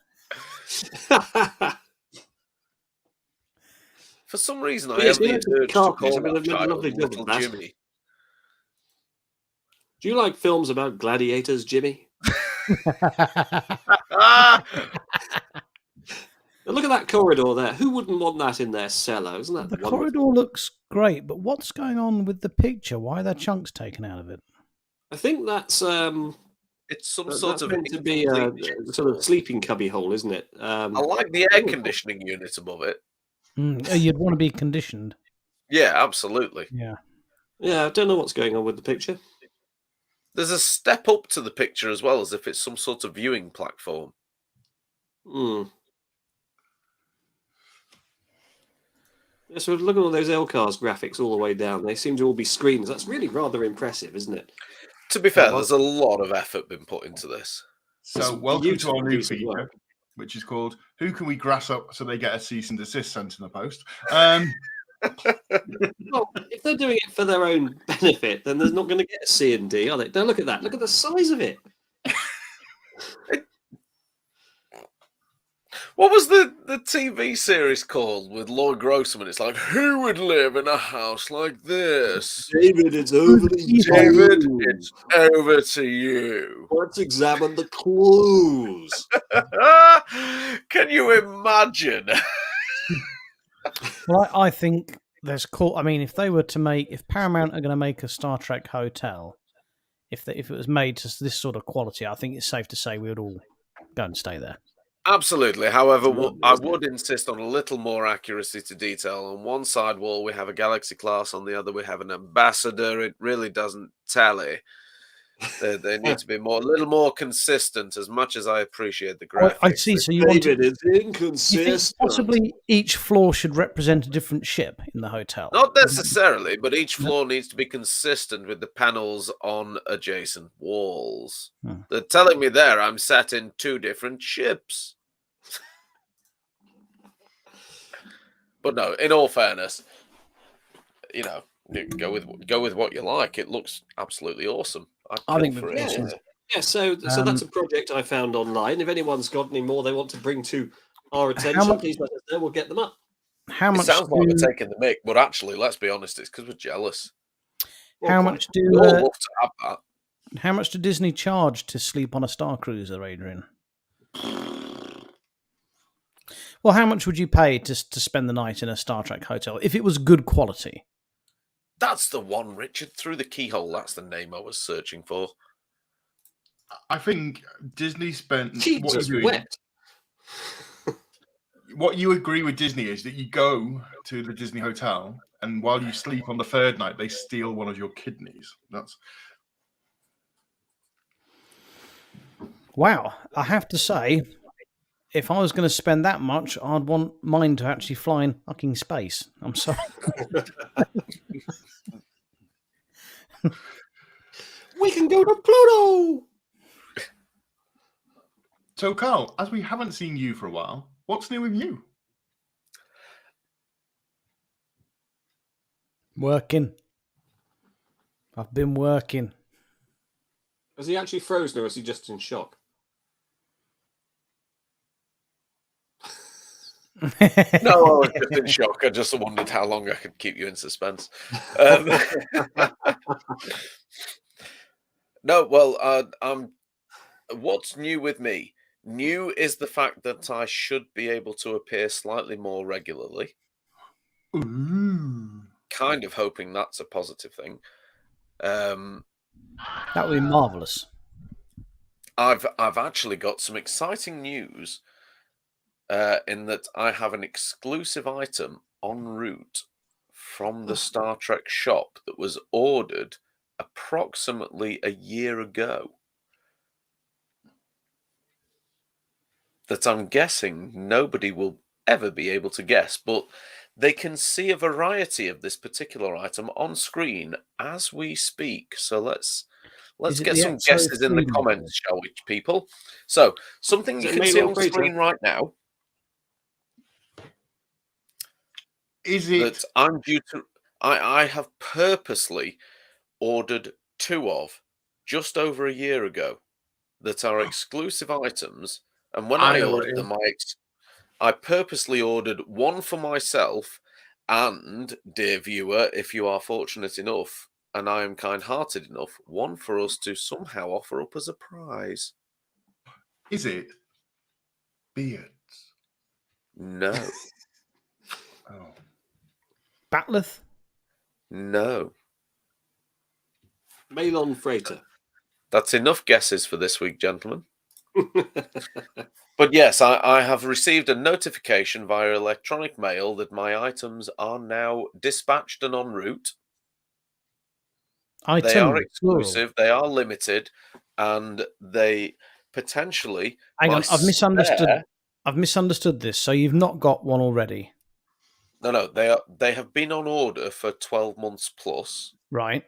For some reason, I Yes, have we the know the urge to carpet. call I mean, that they've done a child lovely job of Little that. Jimmy. Do you like films about gladiators, Jimmy? Ah! Now look at that corridor there. Who wouldn't want that in their cellar? Isn't that The wonderful? corridor looks great, but what's going on with the picture? Why are there chunks taken out of it? I think that's It's some that's sort of meant to be a incomplete sort of jigsaw. sleeping cubby hole, isn't it? I like the air conditioning unit above it. You'd want to be conditioned. Yeah, absolutely. Yeah. Yeah, I don't know what's going on with the picture. There's a step up to the picture as well, as if it's some sort of viewing platform. Hmm. Yeah, so look at all those LCARS graphics all the way down. They seem to all be screens. That's really rather impressive, isn't it? To be fair, well- there's a lot of effort been put into this. So It's welcome to beautiful our new piece of feature, work. which is called "Who Can We Grass Up So They Get a Cease and Desist sent in the post." Well, if they're doing it for their own benefit, then they're not going to get a C and D, are they? Now look at that. Look at the size of it. What was the TV series called with Lloyd Grossman? It's like, who would live in a house like this? David, it's over to you. David, it's over to you. Let's examine the clues. Can you imagine? Well, I think there's cool. I mean, if Paramount are going to make a Star Trek hotel, if it was made to this sort of quality, I think it's safe to say we would all go and stay there. Absolutely. However, Lovely, I isn't it? would insist on a little more accuracy to detail. On one side wall, we have a Galaxy class. On the other, we have an ambassador. It really doesn't tally. They need to be a little more consistent. As much as I appreciate the graphics, I see. So you want David, it's you think inconsistent. possibly each floor should represent a different ship in the hotel. not necessarily, but each floor needs to be consistent with the panels on adjacent walls. Hmm. They're telling me there I'm sat in two different ships. But no, in all fairness, you know, go with what you like. It looks absolutely awesome. I think for it's it. awesome. Yeah, so that's a project I found online. If anyone's got any more they want to bring to our attention, much- please let us know. We'll get them up. How It much? sounds like do, we're taking the mick, but actually, let's be honest, it's because we're jealous. how Well, much We all do love to have that. how much do Disney charge to sleep on a Star Cruiser, Adrian? Well, how much would you pay to spend the night in a Star Trek hotel if it was good quality? That's the one, Richard. Through the keyhole, that's the name I was searching for. I think Disney spent Jesus wept. what you agree with Disney is that you go to the Disney hotel and while you sleep on the third night, they steal one of your kidneys. That's Wow, I have to say, if I was going to spend that much, I'd want mine to actually fly in fucking space. I'm sorry. We can go to Pluto. So, Carl, as we haven't seen you for a while, what's new with you? Working. I've been working. Is he actually frozen or is he just in shock? No, I was just in shock. I just wondered how long I could keep you in suspense. No, well, what's new with me? New is the fact that I should be able to appear slightly more regularly. Ooh. Kind of hoping that's a positive thing. That would be marvellous. I've actually got some exciting news in that I have an exclusive item en route from the Star Trek shop that was ordered approximately a year ago. That I'm guessing nobody will ever be able to guess, but they can see a variety of this particular item on screen as we speak. So let's Is it get the some guesses in the XO3 comments, shall we, people? So something Is you it can male see or on female? screen right now Is it? that I'm due to. I have purposely ordered 2 of just over a year ago that are exclusive items, and when I I know what ordered it them, I purposely ordered one for myself and, dear viewer, if you are fortunate enough and I am kind-hearted enough, one for us to somehow offer up as a prize. Is it beards? No, Oh. Batleth? no. Malon freighter. That's enough guesses for this week, gentlemen. But yes, I have received a notification via electronic mail that my items are now dispatched and en route. They are Item, plural. exclusive, they are limited, and they potentially... Hang my on, I've misunderstood. spare- I've misunderstood this. So you've not got one already, No, they have been on order for 12 months plus. right?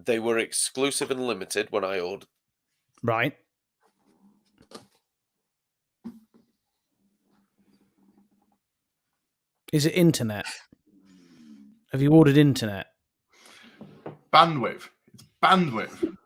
They were exclusive and limited when I ordered. Right. Is it internet? Have you ordered internet? Bandwidth. It's bandwidth.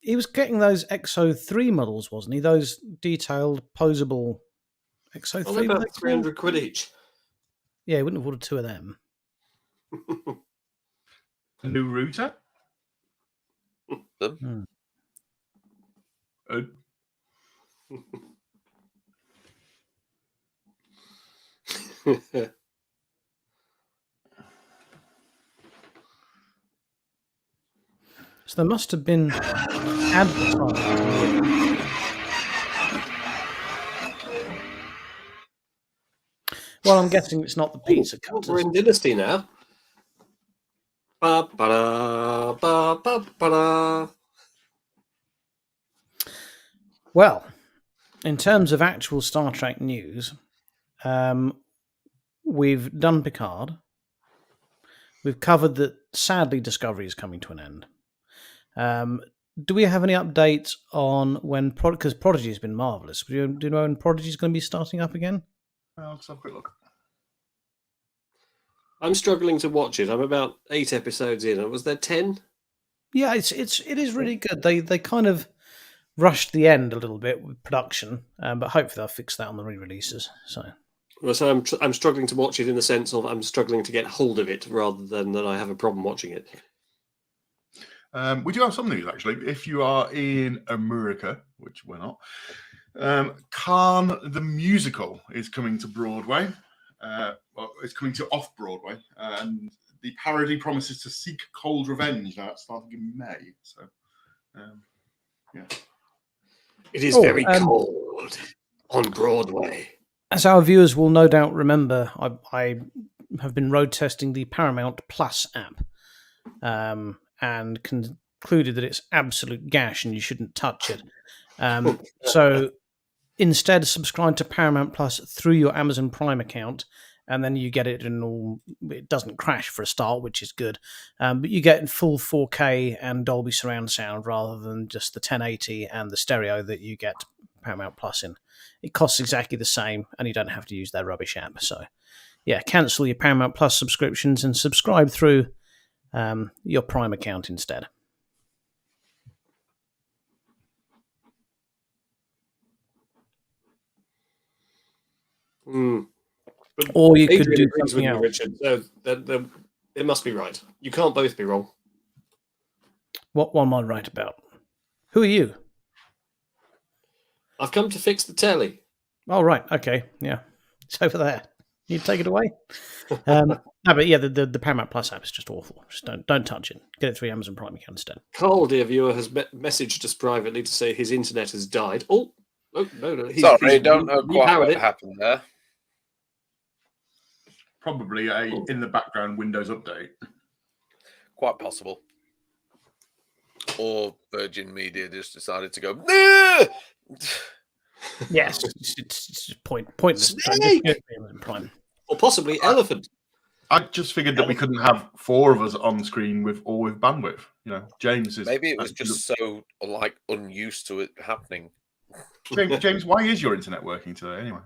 He was getting those XO3 models, wasn't he? Those detailed, posable XO3. Well, they're were they about called? 300 quid each. Yeah, he wouldn't have ordered 2 of them. A new router? Them. Uh, So there must have been advertising. Well, I'm guessing it's not the pizza We're cutters. in Dynasty now. Ba-ba-da, ba-ba-ba-da. Well, in terms of actual Star Trek news, we've done Picard. We've covered that sadly Discovery is coming to an end. Do we have any updates on when because Prodigy has been marvellous. Do you know when Prodigy is going to be starting up again? let's have a quick look. I'm struggling to watch it. I'm about 8 episodes in. Was there 10? Yeah, it is really good. They kind of rushed the end a little bit with production, but hopefully they'll fix that on the re-releases. So I'm struggling to watch it in the sense of I'm struggling to get hold of it rather than that I have a problem watching it. We do have some news, actually. If you are in America, which we're not, Khan the Musical is coming to Broadway. Well, it's coming to off-Broadway. And the parody promises to seek cold revenge. Now, that's starting in May. So, yeah. It is very cold on Broadway. As our viewers will no doubt remember, I have been road testing the Paramount Plus app, and concluded that it's absolute gash and you shouldn't touch it. So instead, subscribe to Paramount Plus through your Amazon Prime account, and then you get it in all. It doesn't crash for a start, which is good, but you get in full 4K and Dolby surround sound rather than just the 1080 and the stereo that you get Paramount Plus in. It costs exactly the same, and you don't have to use their rubbish app. So, yeah, cancel your Paramount Plus subscriptions and subscribe through your Prime account instead. But Or you could Adrian do agrees something with you, else. Richard. So it must be right. You can't both be wrong. What am I right about? Who are you? I've come to fix the telly. Oh, right. Okay. Yeah. It's over there. You take it away. No, but yeah, the Paramount Plus app is just awful. Just don't touch it. Get it through your Amazon Prime account instead. Carl, dear viewer, has messaged us privately to say his internet has died. Oh, no. Sorry, don't know quite repowered what it. happened there. Probably a in the background Windows update. Quite possible. Or Virgin Media just decided to go, "Nah!" Yes, it's pointless. Snake! Prime. Or possibly elephant. I just figured that we couldn't have four of us on screen with bandwidth. You know, James is Maybe it was just so unused to it happening. James, why is your internet working today anyway?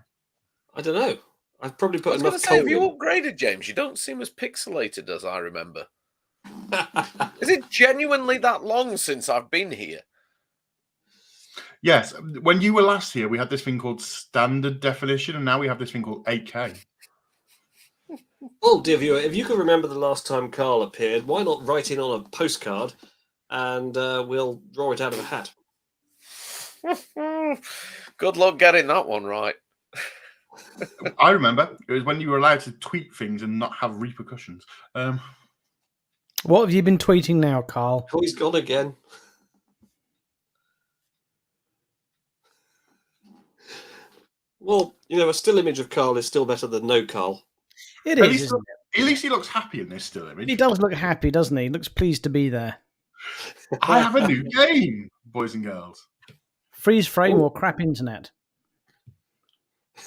I don't know. I've probably I put was going enough to say, have coal you in. upgraded, James? You don't seem as pixelated as I remember. Is it genuinely that long since I've been here? Yes. When you were last here, we had this thing called standard definition, and now we have this thing called 8K. Well, dear viewer, if you can remember the last time Carl appeared, why not write in on a postcard and we'll draw it out of a hat? Good luck getting that one right. I remember it was when you were allowed to tweet things and not have repercussions. What have you been tweeting now, Carl? Oh, he's gone again. Well, a still image of Carl is still better than no Carl. It At is. least he looks happy in this still image. He does look happy, doesn't he? He looks pleased to be there. I have a new game, boys and girls. Freeze frame or crap internet?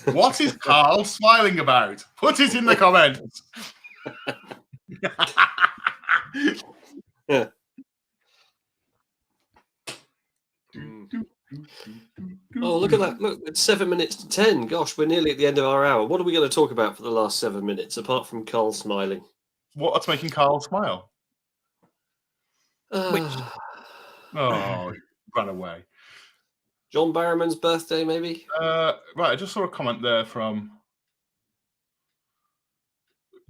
What is Carl smiling about? Put it in the comments. Yeah. Oh, look at that. Look, it's 7 minutes to 10. Gosh, we're nearly at the end of our hour. What are we going to talk about for the last 7 minutes, apart from Carl smiling? What's making Carl smile? Ah, Oh, he ran away. John Barrowman's birthday, maybe? Right, I just saw a comment there from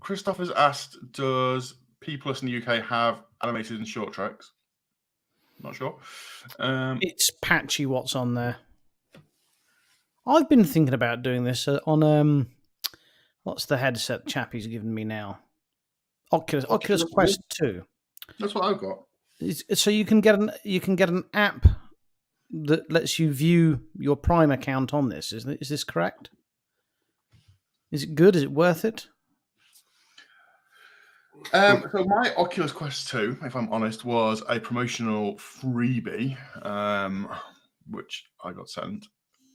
Christoph has asked, does People in the UK have animated and short treks? Not sure. It's patchy what's on there. I've been thinking about doing this on what's the headset Chappie's given me now? Oculus Quest 2. That's what I've got. So you can get an app that lets you view your Prime account on this. Is this correct? Is it good? Is it worth it? So my Oculus Quest 2, if I'm honest, was a promotional freebie, which I got sent.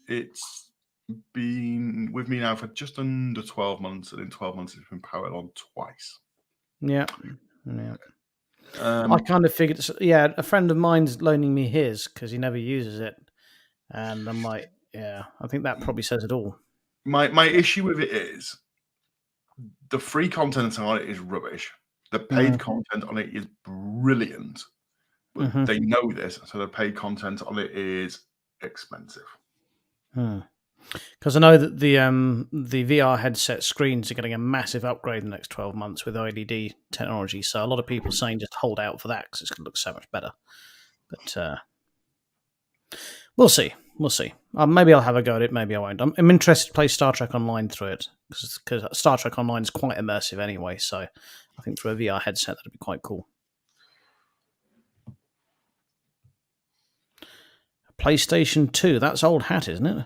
It's been with me now for just under 12 months, and in 12 months it's been powered on twice. Yeah. I kind of figured, a friend of mine's loaning me his because he never uses it. And I'm like, I think that probably says it all. My issue with it is the free content on it is rubbish. The paid content on it is brilliant. But they know this, so the paid content on it is expensive. Because I know that the VR headset screens are getting a massive upgrade in the next 12 months with OLED technology. So a lot of people are saying just hold out for that because it's going to look so much better. But we'll see. Maybe I'll have a go at it. Maybe I won't. I'm interested to play Star Trek Online through it because Star Trek Online is quite immersive anyway. So I think through a VR headset that'd be quite cool. PlayStation 2. That's old hat, isn't it?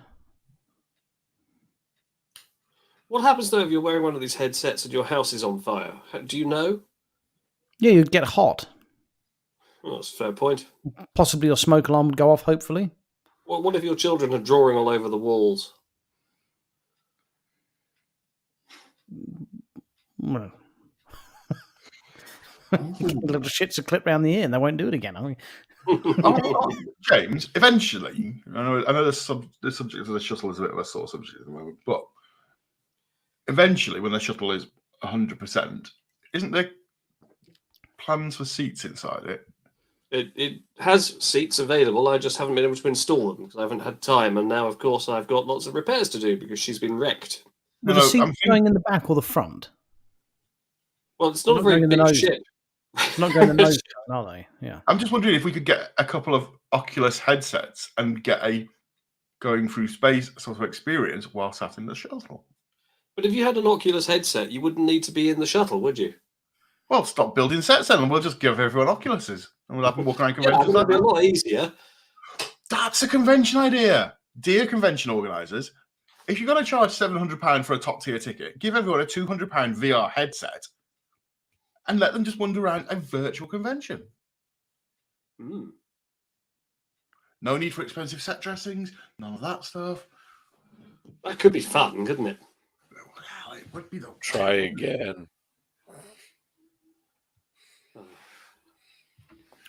What happens though if you're wearing one of these headsets and your house is on fire? Do you know? Yeah, you'd get hot. Well, that's a fair point. Possibly your smoke alarm would go off, hopefully. Well, what if your children are drawing all over the walls? Well, little shits a clip round the ear and they won't do it again. I mean, James, eventually, I know the subject of the shuttle is a bit of a sore subject at the moment, but eventually, when the shuttle is 100%, isn't there plans for seats inside it? It has seats available. I just haven't been able to install them because I haven't had time. And now, of course, I've got lots of repairs to do because she's been wrecked. Were the seats going in the back or the front? Well, it's not a very big ship. It's not going in the nose cone, are they? Yeah. I'm just wondering if we could get a couple of Oculus headsets and get a going through space sort of experience while sat in the shuttle. But if you had an Oculus headset, you wouldn't need to be in the shuttle, would you? Well, stop building sets then, and we'll just give everyone Oculuses, and we'll have them walk around Yeah, conventions. that'd be a lot easier. That's a convention idea, dear convention organisers. If you're going to charge £700 for a top tier ticket, give everyone a £200 VR headset, and let them just wander around a virtual convention. Mm. No need for expensive set dressings, none of that stuff. That could be fun, couldn't it? Well, it would be though. Try again.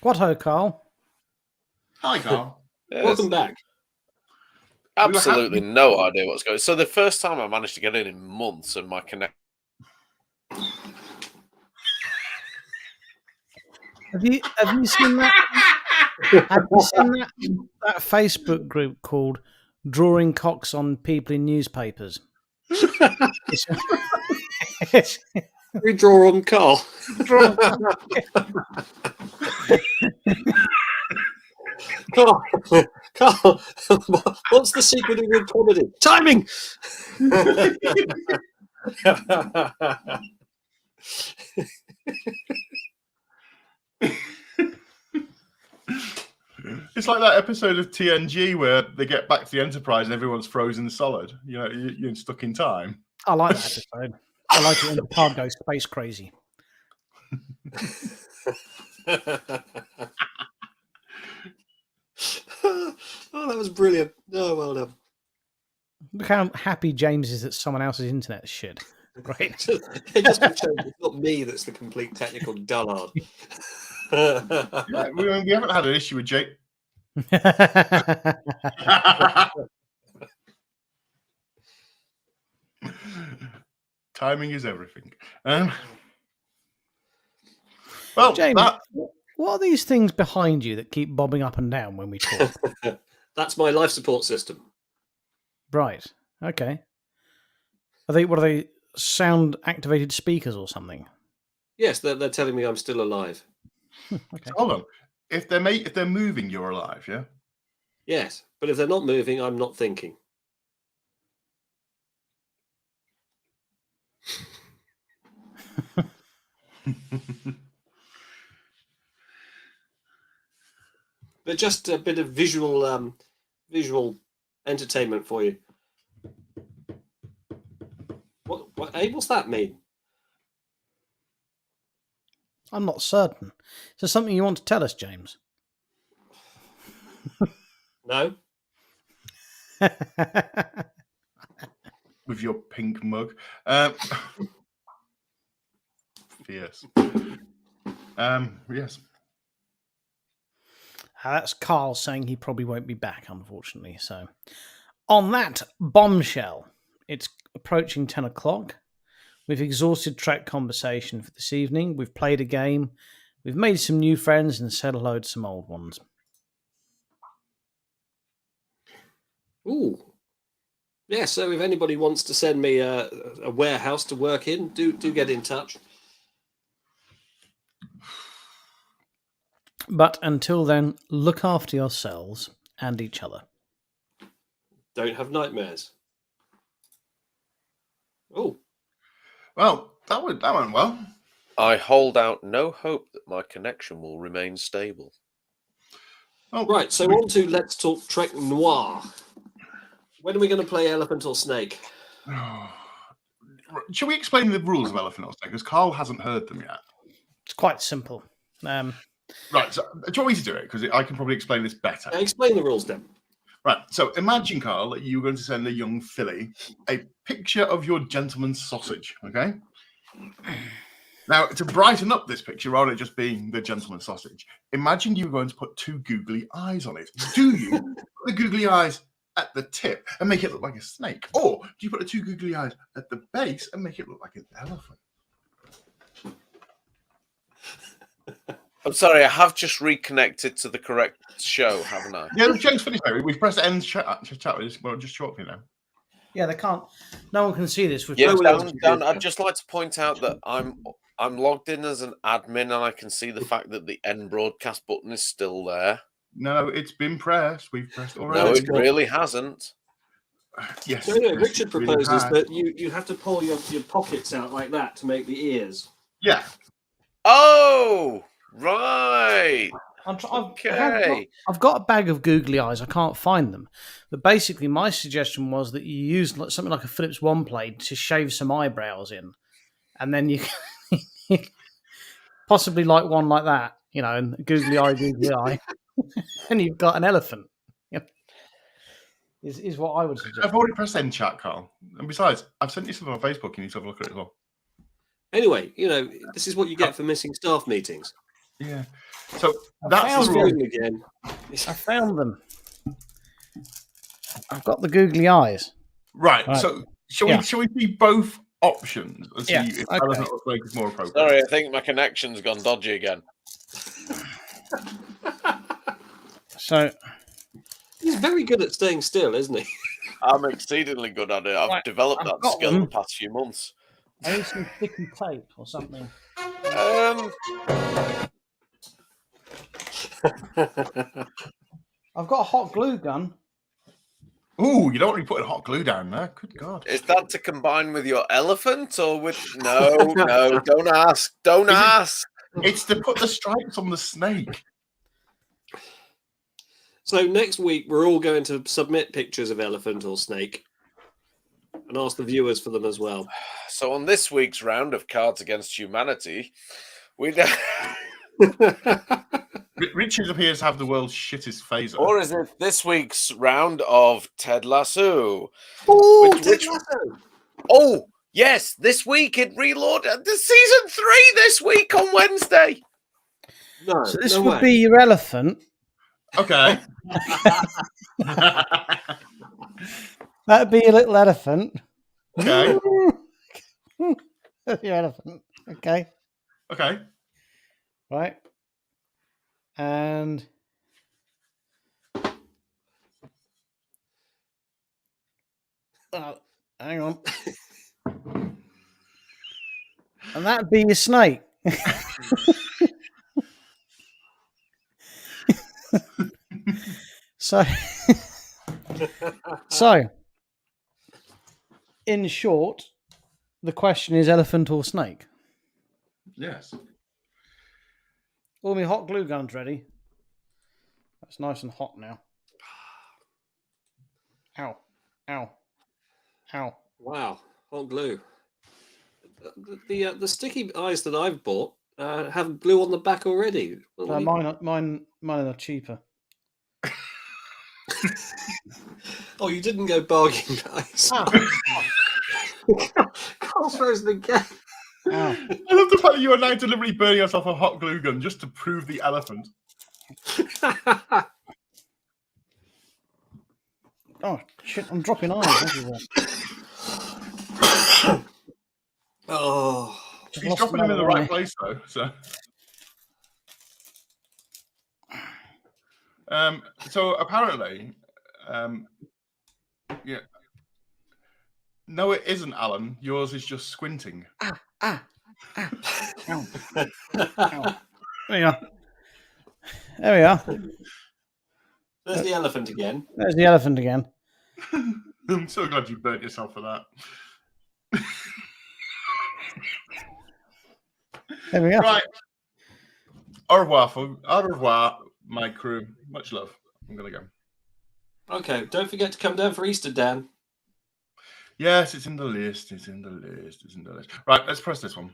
What ho, Carl? Hi, Carl. Yes. Welcome back. Absolutely no idea what's going on. So the first time I managed to get in months and my connect. Have you seen that? Have you seen that Facebook group called "Drawing Cocks on People in Newspapers"? We draw on Carl. Carl, what's the secret of good comedy? Timing! It's like that episode of TNG where they get back to the Enterprise and everyone's frozen solid. You know, you're stuck in time. I like that episode. I like it when the card goes space crazy. Oh, that was brilliant. Oh, well done. Look how happy James is that someone else's internet is shit. Great. It just shows it's not me that's the complete technical dullard. Yeah, we haven't had an issue with Jake. Timing is everything. Well, James, what are these things behind you that keep bobbing up and down when we talk? That's my life support system. Right. Okay. What are they? Sound activated speakers or something? Yes, they're telling me I'm still alive. Okay. hold on. If they're moving, you're alive, yeah? Yes, but if they're not moving, I'm not thinking. But just a bit of visual entertainment for you. What what's that mean? I'm not certain. Is there something you want to tell us, James? No? With your pink mug. Fierce. Yes. That's Carl saying he probably won't be back, unfortunately. So, on that bombshell, it's approaching 10 o'clock. We've exhausted Trek conversation for this evening. We've played a game. We've made some new friends and said hello to some old ones. Ooh. Yeah, so if anybody wants to send me a warehouse to work in, do get in touch. But until then, look after yourselves and each other. Don't have nightmares. Oh. Well, that went well. I hold out no hope that my connection will remain stable. Oh, Right, so on to Let's Talk Trek Noir. When are we going to play Elephant or Snake? Shall we explain the rules of elephant or snake? Because Carl hasn't heard them yet. It's quite simple. Right. So, do you want me to do it? Because I can probably explain this better. Explain the rules, then. Right. So imagine, Carl, that you're going to send a young filly a picture of your gentleman's sausage. Okay. Now, to brighten up this picture, rather than just being the gentleman's sausage, imagine you're going to put 2 googly eyes on it. Do you put the googly eyes at the tip and make it look like a snake? Or do you put the 2 googly eyes at the base and make it look like an elephant? I'm sorry, I have just reconnected to the correct show, haven't I? Yeah, James finished there. We've pressed end chat. We'll just show up here now. Yeah, they can't. No one can see this. With Yeah, no, Dan, I'd just like to point out that I'm logged in as an admin, and I can see the fact that the end broadcast button is still there. No, it's been pressed. We've pressed already. No, it really hasn't. Yes. So anyway, Richard really proposes had. that you have to pull your pockets out like that to make the ears. Yeah. Oh, right. I've got a bag of googly eyes. I can't find them. But basically, my suggestion was that you use something like a Philips One blade to shave some eyebrows in. And then you possibly like one like that, and googly eye. And you've got an elephant. Is what I would suggest. I've already pressed end chat, Carl. And besides, I've sent you something on Facebook. You need to have a look at it as well. Anyway, this is what you get for missing staff meetings. Yeah. So I that's found the rule. Doing again. I found them. I've got the googly eyes. Right. Right. So shall we see both options and see if elephant or snake is more appropriate? Sorry, I think my connection's gone dodgy again. So He's very good at staying still, isn't he? I'm exceedingly good at it. I've developed I've that got skill them. the past few months. I need some sticky tape or something. I've got a hot glue gun. Ooh, you don't want to be putting hot glue down there. Good God. Is that to combine with your elephant or with... No, don't ask. Don't ask. It's to put the stripes on the snake. So next week we're all going to submit pictures of elephant or snake and ask the viewers for them as well. So on this week's round of Cards Against Humanity, we... Richard appears to have the world's shittest phaser. Or is it this week's round of Ted Lasso? Oh, Oh, yes, this week it reloaded. The season 3 this week on Wednesday. No, So this no would way. be your elephant. Okay. That'd be your little elephant. Okay. Your elephant. Okay. Okay. Right. And hang on. And that'd be your snake. So in short, the question is elephant or snake? Yes. All my hot glue gun's ready. That's nice and hot now. Ow. Ow. Ow. Wow, hot glue. The sticky eyes that I've bought have glue on the back already. Mine are cheaper. Oh, you didn't go bargain, guys. Carl's frozen again. Ow. I love the fact that you are now deliberately burning yourself a hot glue gun just to prove the elephant. Oh shit! I'm dropping eyes everywhere. Oh, I've He's lost dropping them in the another right eye. place, though. So apparently, yeah. No, it isn't, Alan. Yours is just squinting. Ow. Ow. There you are. There we are. there's the elephant again. There's the elephant again. I'm so glad you burnt yourself for that. There we are. Right. Au revoir, my crew. Much love. I'm going to go. Okay, don't forget to come down for Easter, Dan. Yes, it's in the list. It's in the list. It's in the list. Right, let's press this one.